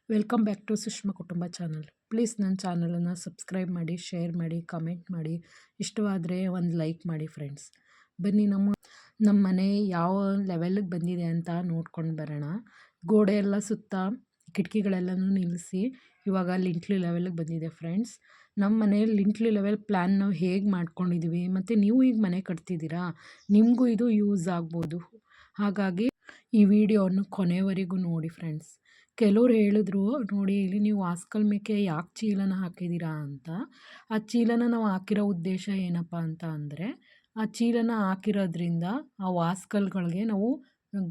Welcome back to Sushma ಕುಟುಂಬ channel. Please ನನ್ನ ಚಾನಲನ್ನು ಸಬ್ಸ್ಕ್ರೈಬ್ ಮಾಡಿ, ಶೇರ್ ಮಾಡಿ, ಕಮೆಂಟ್ ಮಾಡಿ. ಇಷ್ಟವಾದರೆ ಒಂದು ಲೈಕ್ ಮಾಡಿ ಫ್ರೆಂಡ್ಸ್. ಬನ್ನಿ ನಮ್ಮ ಮನೆ ಯಾವ ಲೆವೆಲ್ಗೆ ಬಂದಿದೆ ಅಂತ ನೋಡ್ಕೊಂಡು ಬರೋಣ. ಗೋಡೆ ಎಲ್ಲ ಸುತ್ತ ಕಿಟಕಿಗಳೆಲ್ಲನೂ ನಿಲ್ಲಿಸಿ ಇವಾಗ ಲಿಂಟ್ಲಿ ಲೆವೆಲ್ಗೆ ಬಂದಿದೆ ಫ್ರೆಂಡ್ಸ್. ನಮ್ಮ ಮನೆ ಲಿಂಟ್ಲಿ ಲೆವೆಲ್ ಪ್ಲ್ಯಾನ್ ನಾವು ಹೇಗೆ ಮಾಡ್ಕೊಂಡಿದ್ದೀವಿ, ಮತ್ತು ನೀವು ಈಗ ಮನೆ ಕಟ್ತಿದ್ದೀರಾ, ನಿಮಗೂ ಇದು ಯೂಸ್ ಆಗ್ಬೋದು. ಹಾಗಾಗಿ ಈ ವಿಡಿಯೋವನ್ನು ಕೊನೆವರೆಗೂ ನೋಡಿ ಫ್ರೆಂಡ್ಸ್. ಕೆಲವ್ರು ಹೇಳಿದ್ರು, ನೋಡಿ ಇಲ್ಲಿ ನೀವು ವಾಸ್ಕಲ್ ಮೇಕೆ ಯಾಕೆ ಚೀಲನ ಹಾಕಿದ್ದೀರಾ ಅಂತ. ಆ ಚೀಲನ ನಾವು ಹಾಕಿರೋ ಉದ್ದೇಶ ಏನಪ್ಪ ಅಂತ ಅಂದರೆ, ಆ ಚೀಲನ ಹಾಕಿರೋದ್ರಿಂದ ಆ ವಾಸ್ಕಲ್ಗಳಿಗೆ ನಾವು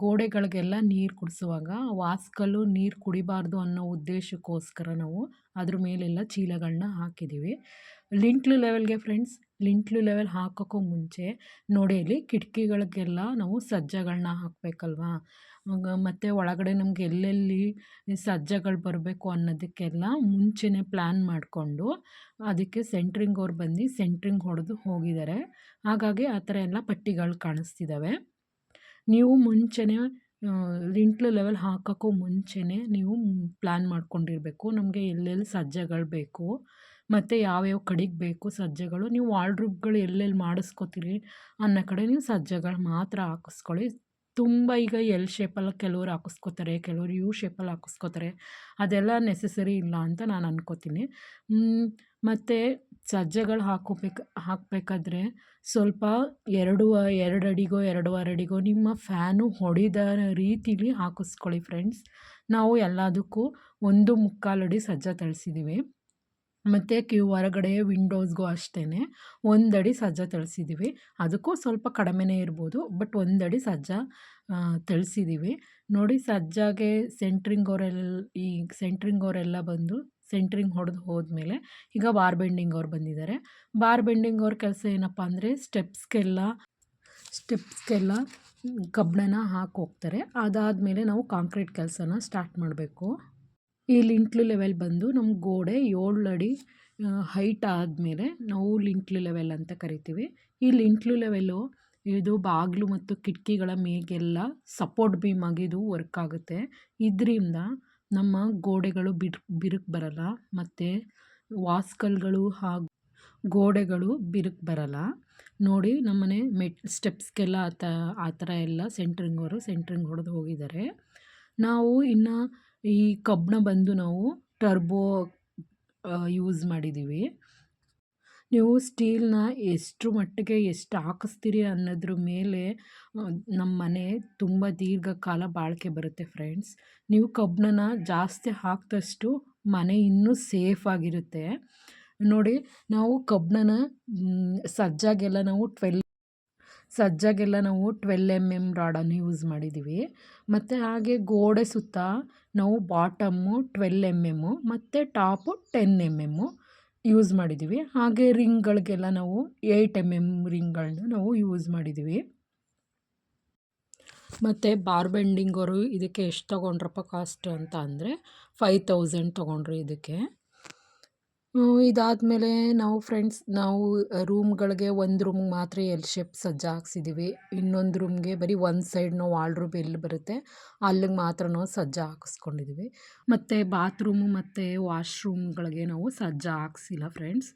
ಗೋಡೆಗಳಿಗೆಲ್ಲ ನೀರು ಕುಡಿಸುವಾಗ ಆ ವಾಸ್ಕಲ್ಲು ನೀರು ಕುಡಿಬಾರ್ದು ಅನ್ನೋ ಉದ್ದೇಶಕ್ಕೋಸ್ಕರ ನಾವು ಅದ್ರ ಮೇಲೆಲ್ಲ ಚೀಲಗಳನ್ನ ಹಾಕಿದ್ದೀವಿ. ಲಿಂಟ್ಲು ಲೆವೆಲ್ಗೆ ಫ್ರೆಂಡ್ಸ್, ಲಿಂಟ್ಲು ಲೆವೆಲ್ ಹಾಕೋಕ್ಕೂ ಮುಂಚೆ ನೋಡಿ ಇಲ್ಲಿ ಕಿಟಕಿಗಳಿಗೆಲ್ಲ ನಾವು ಸಜ್ಜಗಳನ್ನ ಹಾಕಬೇಕಲ್ವಾ. ಮತ್ತು ಒಳಗಡೆ ನಮ್ಗೆ ಎಲ್ಲೆಲ್ಲಿ ಸಜ್ಜಗಳು ಬರಬೇಕು ಅನ್ನೋದಕ್ಕೆಲ್ಲ ಮುಂಚೆನೇ ಪ್ಲ್ಯಾನ್ ಮಾಡಿಕೊಂಡು ಅದಕ್ಕೆ ಸೆಂಟ್ರಿಂಗ್ ಅವ್ರು ಬಂದು ಸೆಂಟ್ರಿಂಗ್ ಹೊಡೆದು ಹೋಗಿದ್ದಾರೆ. ಹಾಗಾಗಿ ಆ ಥರ ಎಲ್ಲ ಪಟ್ಟಿಗಳು ಕಾಣಿಸ್ತಿದ್ದಾವೆ. ನೀವು ಮುಂಚೆನೇ ಲಿಂಟ್ಲು ಲೆವೆಲ್ ಹಾಕೋಕ್ಕೂ ಮುಂಚೆನೇ ನೀವು ಪ್ಲ್ಯಾನ್ ಮಾಡ್ಕೊಂಡಿರಬೇಕು. ನಮಗೆ ಎಲ್ಲೆಲ್ಲಿ ಸಜ್ಜಗಳು ಬೇಕು ಮತ್ತು ಯಾವ್ಯಾವ ಕಡೆಗೆ ಬೇಕು ಸಜ್ಜಗಳು. ನೀವು ವಾರ್ಡ್ರೋಬ್ಗಳು ಎಲ್ಲೆಲ್ಲಿ ಮಾಡಿಸ್ಕೋತೀರಿ ಅನ್ನೋ ಕಡೆ ನೀವು ಸಜ್ಜಗಳು ಮಾತ್ರ ಹಾಕಿಸ್ಕೊಳ್ಳಿ. ತುಂಬ ಈಗ ಎಲ್ ಶೇಪಲ್ಲಿ ಕೆಲವ್ರು ಹಾಕಿಸ್ಕೋತಾರೆ, ಕೆಲವ್ರು ಯು ಶೇಪಲ್ಲಿ ಹಾಕಿಸ್ಕೋತಾರೆ. ಅದೆಲ್ಲ ನೆಸೆಸರಿ ಇಲ್ಲ ಅಂತ ನಾನು ಅನ್ಕೋತೀನಿ. ಮತ್ತು ಸಜ್ಜಗಳು ಹಾಕಬೇಕಾದ್ರೆ ಸ್ವಲ್ಪ 2 ಅಡಿಗೋ 2.5 ಅಡಿಗೋ ನಿಮ್ಮ ಫ್ಯಾನು ಹೊಡಿದ ರೀತಿಲಿ ಹಾಕಿಸ್ಕೊಳ್ಳಿ ಫ್ರೆಂಡ್ಸ್. ನಾವು ಎಲ್ಲದಕ್ಕೂ 1.25 ಅಡಿ ಸಜ್ಜ ತಳಿಸಿದ್ದೀವಿ. ಮತ್ತು ಹೊರಗಡೆ ವಿಂಡೋಸ್ಗೂ ಅಷ್ಟೇ 1 ಅಡಿ ಸಜ್ಜ ತಳಿಸಿದ್ದೀವಿ. ಅದಕ್ಕೂ ಸ್ವಲ್ಪ ಕಡಿಮೆನೇ ಇರ್ಬೋದು, ಬಟ್ 1 ಅಡಿ ಸಜ್ಜ ತಳಿಸಿದ್ದೀವಿ. ನೋಡಿ ಸಜ್ಜಾಗೆ ಈ ಸೆಂಟ್ರಿಂಗ್ ಅವರೆಲ್ಲ ಬಂದು ಸೆಂಟ್ರಿಂಗ್ ಹೊಡೆದು ಹೋದ್ಮೇಲೆ ಈಗ ಬಾರ್ ಬೆಂಡಿಂಗ್ ಅವ್ರು ಬಂದಿದ್ದಾರೆ. ಬಾರ್ ಬೆಂಡಿಂಗ್ ಅವ್ರ ಕೆಲಸ ಏನಪ್ಪ ಅಂದರೆ ಸ್ಟೆಪ್ಸ್ಗೆಲ್ಲ ಕಬ್ಬಿಣನ ಹಾಕೋಗ್ತಾರೆ. ಅದಾದಮೇಲೆ ನಾವು ಕಾಂಕ್ರೀಟ್ ಕೆಲಸನ ಸ್ಟಾರ್ಟ್ ಮಾಡಬೇಕು. ಈ ಲಿಂಟ್ಲು ಲೆವೆಲ್ ಬಂದು ನಮ್ಮ ಗೋಡೆ 7 ಅಡಿ ಹೈಟ್ ಆದಮೇಲೆ ನಾವು ಲಿಂಟ್ಲು ಲೆವೆಲ್ ಅಂತ ಕರಿತೀವಿ. ಈ ಲಿಂಟ್ಲು ಲೆವೆಲ್ಲು ಇದು ಬಾಗಿಲು ಮತ್ತು ಕಿಟಕಿಗಳ ಮೇಗೆಲ್ಲ ಸಪೋರ್ಟ್ ಬೀಮ್ ಆಗಿದು ವರ್ಕ್ ಆಗುತ್ತೆ. ಇದರಿಂದ ನಮ್ಮ ಗೋಡೆಗಳು ಬಿರುಕು ಬರಲ್ಲ, ಮತ್ತು ವಾಸ್ಕಲ್ಗಳು ಹಾಗೂ ಗೋಡೆಗಳು ಬಿರುಕು ಬರಲ್ಲ. ನೋಡಿ ನಮ್ಮನೆ ಸ್ಟೆಪ್ಸ್ಗೆಲ್ಲ ಆ ಥರ ಎಲ್ಲ ಸೆಂಟ್ರಿಂಗ್ ಹೊಡೆದು ಹೋಗಿದ್ದಾರೆ. ನಾವು ಇನ್ನು ಈ ಕಬ್ಬಣ ಬಂದು ನಾವು ಟರ್ಬೋ ಯೂಸ್ ಮಾಡಿದ್ದೀವಿ. ನೀವು ಸ್ಟೀಲ್ನ ಎಷ್ಟು ಮಟ್ಟಿಗೆ ಎಷ್ಟು ಹಾಕಿಸ್ತೀರಿ ಅನ್ನೋದ್ರ ಮೇಲೆ ನಮ್ಮ ಮನೆ ತುಂಬ ದೀರ್ಘಕಾಲ ಬಾಳಿಕೆ ಬರುತ್ತೆ ಫ್ರೆಂಡ್ಸ್. ನೀವು ಕಬ್ಬಣನ ಜಾಸ್ತಿ ಹಾಕಿದಷ್ಟು ಮನೆ ಇನ್ನೂ ಸೇಫಾಗಿರುತ್ತೆ. ನೋಡಿ ನಾವು ಕಬ್ಬಣನ ಸಜ್ಜಾಗೆಲ್ಲ ನಾವು 12 mm ರಾಡನ್ನು ಯೂಸ್ ಮಾಡಿದ್ದೀವಿ. ಮತ್ತು ಹಾಗೆ ಗೋಡೆ ಸುತ್ತ ನಾವು ಬಾಟಮ್ಮು 12 mm ಮತ್ತು ಟಾಪು 10 mm ಯೂಸ್ ಮಾಡಿದ್ದೀವಿ. ಹಾಗೆ ರಿಂಗ್ಗಳಿಗೆಲ್ಲ ನಾವು 8 mm ರಿಂಗ್ಗಳನ್ನ ನಾವು ಯೂಸ್ ಮಾಡಿದ್ದೀವಿ. ಮತ್ತು ಬಾರ್ ಬೆಂಡಿಂಗ್ ಅವರು ಇದಕ್ಕೆ ಎಷ್ಟು ತೊಗೊಂಡ್ರಪ್ಪ ಕಾಸ್ಟ್ ಅಂತ ಅಂದರೆ 5000 ತೊಗೊಂಡ್ರು ಇದಕ್ಕೆ. ಇದಾದಮೇಲೆ ನಾವು ಫ್ರೆಂಡ್ಸ್ ರೂಮ್ಗಳಿಗೆ ಒಂದು ರೂಮ್ಗೆ ಮಾತ್ರ ಎಲ್ ಶೇಪ್ ಸಜ್ಜ ಹಾಕ್ಸಿದ್ದೀವಿ. ಇನ್ನೊಂದು ರೂಮ್ಗೆ ಬರೀ ಒಂದು ಸೈಡ್ ನಾವು ವಾರ್ಡ್ರೋಬ್ ಎಲ್ಲಿ ಬರುತ್ತೆ ಅಲ್ಲಿಗೆ ಮಾತ್ರ ನಾವು ಸಜ್ಜ ಹಾಕಿಸ್ಕೊಂಡಿದ್ದೀವಿ. ಮತ್ತು ಬಾತ್ರೂಮು ಮತ್ತು ವಾಶ್ರೂಮ್ಗಳಿಗೆ ನಾವು ಸಜ್ಜ ಹಾಕ್ಸಿಲ್ಲ ಫ್ರೆಂಡ್ಸ್.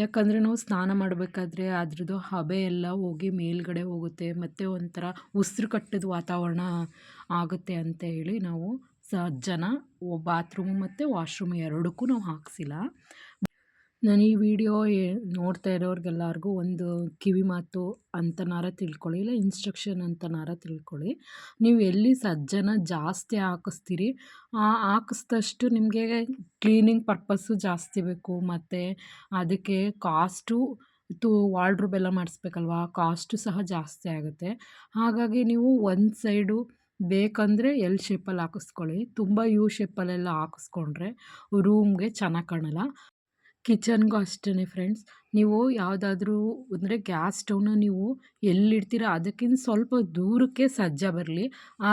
ಯಾಕಂದರೆ ನಾವು ಸ್ನಾನ ಮಾಡಬೇಕಾದ್ರೆ ಅದ್ರದ್ದು ಹಬೆ ಎಲ್ಲ ಹೋಗಿ ಮೇಲ್ಗಡೆ ಹೋಗುತ್ತೆ, ಮತ್ತು ಒಂಥರ ಉಸಿರು ಕಟ್ಟಿದ ವಾತಾವರಣ ಆಗುತ್ತೆ ಅಂತ ಹೇಳಿ ನಾವು ಸಜ್ಜನ ಬಾತ್ರೂಮು ಮತ್ತು ವಾಶ್ರೂಮ್ ಎರಡಕ್ಕೂ ನಾವು ಹಾಕ್ಸಿಲ್ಲ. ನಾನು ಈ ವಿಡಿಯೋ ನೋಡ್ತಾ ಇರೋರಿಗೆಲ್ಲರಿಗೂ ಒಂದು ಕಿವಿ ಮಾತು ಅಂತನಾರ ತಿಳ್ಕೊಳ್ಳಿ, ಇಲ್ಲ ಇನ್ಸ್ಟ್ರಕ್ಷನ್ ಅಂತನಾರ ತಿಳ್ಕೊಳ್ಳಿ. ನೀವು ಎಲ್ಲಿ ಸಜ್ಜನ ಜಾಸ್ತಿ ಹಾಕಿಸ್ತೀರಿ ಹಾಕಿಸ್ದಷ್ಟು ನಿಮಗೆ ಕ್ಲೀನಿಂಗ್ ಪರ್ಪಸ್ಸು ಜಾಸ್ತಿ ಬೇಕು, ಮತ್ತು ಅದಕ್ಕೆ ಕಾಸ್ಟು ವಾರ್ಡ್ರೋಬ್ ಎಲ್ಲ ಮಾಡಿಸ್ಬೇಕಲ್ವ, ಕಾಸ್ಟು ಸಹ ಜಾಸ್ತಿ ಆಗುತ್ತೆ. ಹಾಗಾಗಿ ನೀವು ಒಂದು ಸೈಡು ಬೇಕಂದರೆ ಎಲ್ ಶೇಪಲ್ಲಿ ಹಾಕಿಸ್ಕೊಳ್ಳಿ. ತುಂಬ ಯು ಶೇಪಲ್ಲೆಲ್ಲ ಹಾಕಿಸ್ಕೊಂಡ್ರೆ ರೂಮ್ಗೆ ಚೆನ್ನಾಗಿ ಕಾಣಲ್ಲ. ಕಿಚನ್ಗೂ ಅಷ್ಟೇ ಫ್ರೆಂಡ್ಸ್, ನೀವು ಯಾವುದಾದ್ರೂ ಅಂದರೆ ಗ್ಯಾಸ್ ಸ್ಟವ್‌ನ ನೀವು ಎಲ್ಲಿಡ್ತೀರ ಅದಕ್ಕಿಂತ ಸ್ವಲ್ಪ ದೂರಕ್ಕೆ ಸಜ್ಜ ಬರಲಿ. ಆ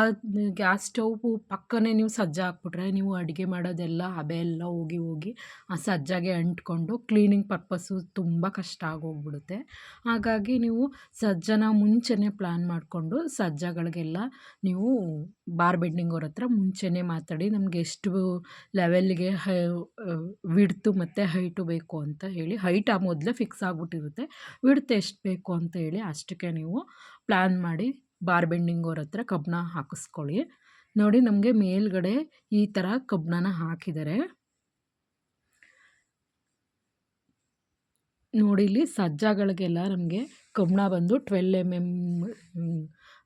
ಗ್ಯಾಸ್ ಸ್ಟವ್ ಪಕ್ಕನೇ ನೀವು ಸಜ್ಜ ಹಾಕ್ಬಿಟ್ರೆ ನೀವು ಅಡುಗೆ ಮಾಡೋದೆಲ್ಲ ಹಬೆ ಎಲ್ಲ ಹೋಗಿ ಹೋಗಿ ಆ ಸಜ್ಜಾಗೆ ಅಂಟ್ಕೊಂಡು ಕ್ಲೀನಿಂಗ್ ಪರ್ಪಸ್ಸು ತುಂಬ ಕಷ್ಟ ಆಗೋಗ್ಬಿಡುತ್ತೆ. ಹಾಗಾಗಿ ನೀವು ಸಜ್ಜನ ಮುಂಚೆನೇ ಪ್ಲ್ಯಾನ್ ಮಾಡಿಕೊಂಡು ಸಜ್ಜಗಳಿಗೆಲ್ಲ ನೀವು ಬಾರ್ ಬೆಂಡಿಂಗ್ ಅವ್ರ ಹತ್ರ ಮುಂಚೆನೇ ಮಾತಾಡಿ ನಮಗೆ ಎಷ್ಟು ಲೆವೆಲ್‌ಗೆ ವಿಡ್ತು ಮತ್ತು ಹೈಟು ಬೇಕು ಅಂತ ಹೇಳಿ ಹೈಟ್ ಮೊದಲೇ ಫಿಕ್ಸ್ ಆಗಿಬಿಟ್ಟಿರುತ್ತೆ. ವಿಡ್ತ್ ಎಷ್ಟು ಬೇಕು ಅಂತ ಹೇಳಿ ಅಷ್ಟಕ್ಕೆ ನೀವು ಪ್ಲ್ಯಾನ್ ಮಾಡಿ ಬಾರ್ ಬೆಂಡಿಂಗ್ ಅವ್ರ ಹತ್ರ ಕಬ್ಬಣ ಹಾಕಿಸ್ಕೊಳ್ಳಿ. ನೋಡಿ ನಮಗೆ ಮೇಲ್ಗಡೆ ಈ ಥರ ಕಬ್ಬಣನ ಹಾಕಿದ್ದಾರೆ. ನೋಡಿ ಇಲ್ಲಿ ಸಜ್ಜಗಳಿಗೆಲ್ಲ ನಮಗೆ ಕಬ್ಬಣ ಬಂದು 12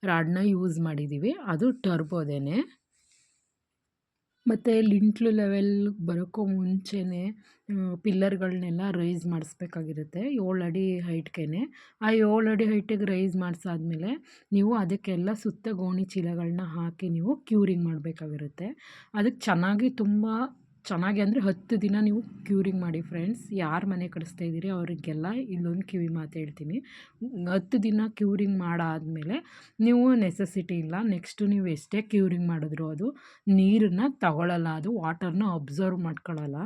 ರಾಡ್‌ನ ಯೂಸ್ ಮಾಡಿದ್ದೀವಿ. ಅದು ಟರ್ಬೋದೇನೆ. ಮತ್ತು ಲಿಂಟ್ಲು ಲೆವೆಲ್ ಬರೋಕ್ಕೂ ಮುಂಚೆನೇ ಪಿಲ್ಲರ್‌ಗಳನ್ನೆಲ್ಲ ರೈಸ್ ಮಾಡಿಸ್ಬೇಕಾಗಿರುತ್ತೆ 7 ಅಡಿ ಹೈಟ್‌ಗೆನೆ. ಆ 7 ಅಡಿ ಹೈಟಿಗೆ ರೈಸ್ ಮಾಡಿಸಾದ್ಮೇಲೆ ನೀವು ಅದಕ್ಕೆಲ್ಲ ಸುತ್ತ ಗೋಣಿ ಚೀಲಗಳನ್ನ ಹಾಕಿ ನೀವು ಕ್ಯೂರಿಂಗ್ ಮಾಡಬೇಕಾಗಿರುತ್ತೆ. ಅದಕ್ಕೆ ಚೆನ್ನಾಗಿ ಅಂದರೆ 10 ದಿನ ನೀವು ಕ್ಯೂರಿಂಗ್ ಮಾಡಿ ಫ್ರೆಂಡ್ಸ್. ಯಾರು ಮನೆ ಕಟ್ಟಿಸ್ತಾ ಇದ್ದೀರಿ ಅವರಿಗೆಲ್ಲ ಇಲ್ಲೊಂದು ಕಿವಿ ಮಾತು ಹೇಳ್ತೀನಿ. 10 ದಿನ ಕ್ಯೂರಿಂಗ್ ಮಾಡಾದಮೇಲೆ ನೀವು ನೆಸೆಸಿಟಿ ಇಲ್ಲ, ನೆಕ್ಸ್ಟು ನೀವು ಎಷ್ಟೇ ಕ್ಯೂರಿಂಗ್ ಮಾಡಿದ್ರು ಅದು ನೀರನ್ನು ತಗೊಳ್ಳಲ್ಲ, ಅದು ವಾಟರ್ನ ಅಬ್ಸರ್ವ್ ಮಾಡ್ಕೊಳ್ಳಲ್ಲ.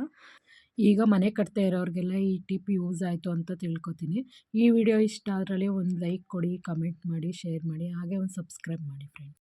ಈಗ ಮನೆ ಕಟ್ತಾ ಇರೋರಿಗೆಲ್ಲ ಈ ಟಿಪ್ ಯೂಸ್ ಆಯಿತು ಅಂತ ತಿಳ್ಕೊತೀನಿ. ಈ ವಿಡಿಯೋ ಇಷ್ಟ ಆದ್ರಲ್ಲಿ ಒಂದು ಲೈಕ್ ಕೊಡಿ, ಕಮೆಂಟ್ ಮಾಡಿ, ಶೇರ್ ಮಾಡಿ, ಹಾಗೆ ಒಂದು ಸಬ್ಸ್ಕ್ರೈಬ್ ಮಾಡಿ ಫ್ರೆಂಡ್ಸ್.